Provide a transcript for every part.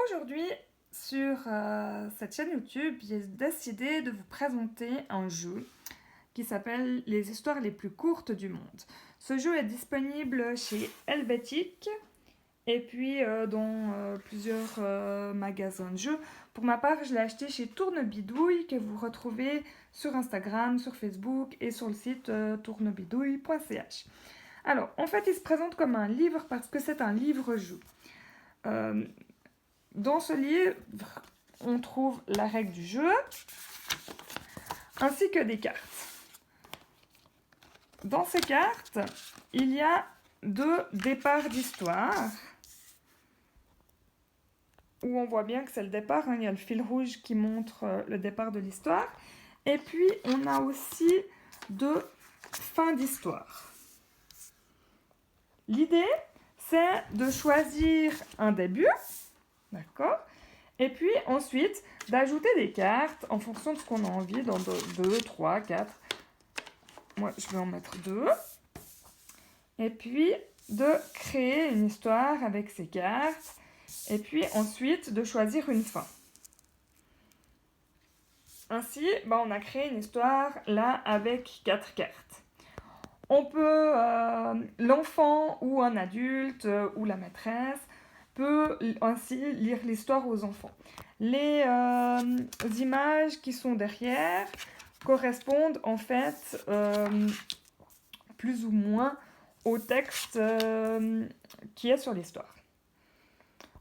Aujourd'hui, sur cette chaîne YouTube, j'ai décidé de vous présenter un jeu qui s'appelle Les histoires les plus courtes du monde. Ce jeu est disponible chez Helvétique et puis dans plusieurs magasins de jeux. Pour ma part, je l'ai acheté chez Tournebidouille que vous retrouvez sur Instagram, sur Facebook et sur le site tournebidouille.ch. Alors, en fait, il se présente comme un livre parce que c'est un livre-jeu. Euh, Dans ce livre, on trouve la règle du jeu, ainsi que des cartes. Dans ces cartes, il y a 2 départs d'histoire, où on voit bien que c'est le départ, hein, il y a le fil rouge qui montre le départ de l'histoire, et puis on a aussi 2 fins d'histoire. L'idée, c'est de choisir un début, d'accord ? Et puis ensuite, d'ajouter des cartes en fonction de ce qu'on a envie, dans 2, 3, 4. Moi, je vais en mettre 2. Et puis, de créer une histoire avec ces cartes. Et puis ensuite, de choisir une fin. Ainsi, on a créé une histoire là avec 4 cartes. On peut, l'enfant ou un adulte ou la maîtresse peut ainsi lire l'histoire aux enfants. Les images qui sont derrière correspondent en fait plus ou moins au texte qui est sur l'histoire.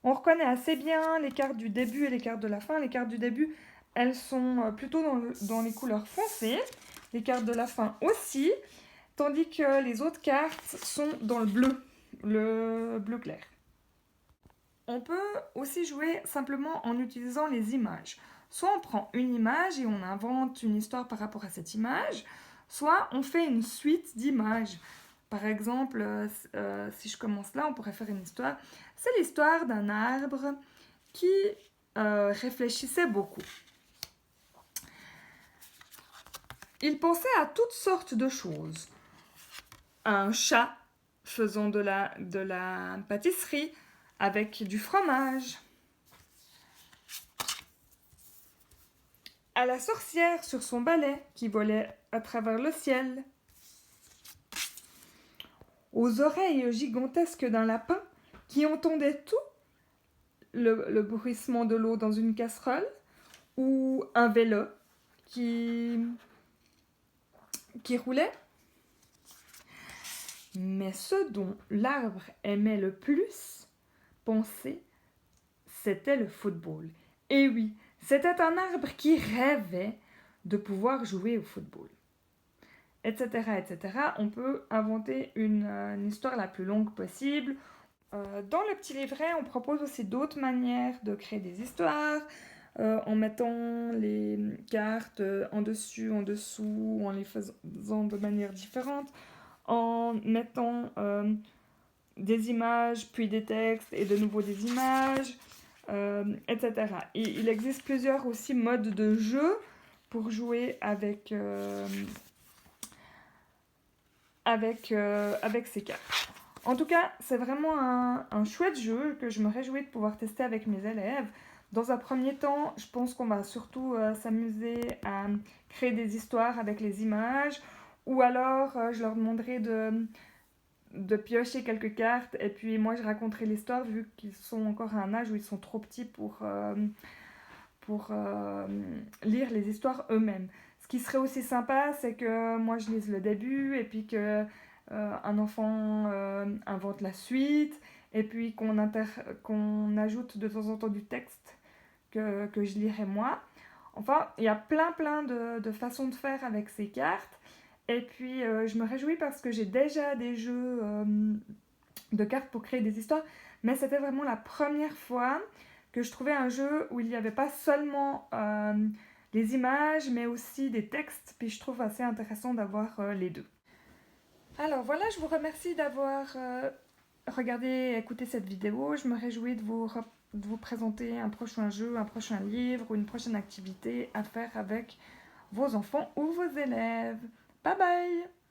On reconnaît assez bien les cartes du début et les cartes de la fin. Les cartes du début, elles sont plutôt dans les couleurs foncées. Les cartes de la fin aussi, tandis que les autres cartes sont dans le bleu clair. On peut aussi jouer simplement en utilisant les images. Soit on prend une image et on invente une histoire par rapport à cette image, soit on fait une suite d'images. Par exemple, si je commence là, on pourrait faire une histoire. C'est l'histoire d'un arbre qui réfléchissait beaucoup. Il pensait à toutes sortes de choses. Un chat faisant de la pâtisserie avec du fromage. À la sorcière sur son balai qui volait à travers le ciel. Aux oreilles gigantesques d'un lapin qui entendait tout, le bruissement de l'eau dans une casserole, ou un vélo qui roulait. Mais ce dont l'arbre aimait le plus penser, c'était le football. Et oui, c'était un arbre qui rêvait de pouvoir jouer au football. Etc., etc. On peut inventer une histoire la plus longue possible. Dans le petit livret, on propose aussi d'autres manières de créer des histoires, en mettant les cartes en dessus, en dessous, en les faisant de manière différente, en mettant des images, puis des textes, et de nouveau des images, etc. Et il existe plusieurs aussi modes de jeu pour jouer avec ces cartes. En tout cas, c'est vraiment un chouette jeu que je me réjouis de pouvoir tester avec mes élèves. Dans un premier temps, je pense qu'on va surtout s'amuser à créer des histoires avec les images, ou alors je leur demanderai de piocher quelques cartes, et puis moi je raconterai l'histoire vu qu'ils sont encore à un âge où ils sont trop petits pour lire les histoires eux-mêmes. Ce qui serait aussi sympa, c'est que moi je lise le début et puis que un enfant invente la suite et puis qu'on ajoute de temps en temps du texte que je lirai moi. Enfin, il y a plein de façons de faire avec ces cartes. Et puis, je me réjouis parce que j'ai déjà des jeux de cartes pour créer des histoires, mais c'était vraiment la première fois que je trouvais un jeu où il n'y avait pas seulement les images, mais aussi des textes, puis je trouve assez intéressant d'avoir les deux. Alors voilà, je vous remercie d'avoir regardé et écouté cette vidéo. Je me réjouis de vous présenter un prochain jeu, un prochain livre ou une prochaine activité à faire avec vos enfants ou vos élèves. Bye bye!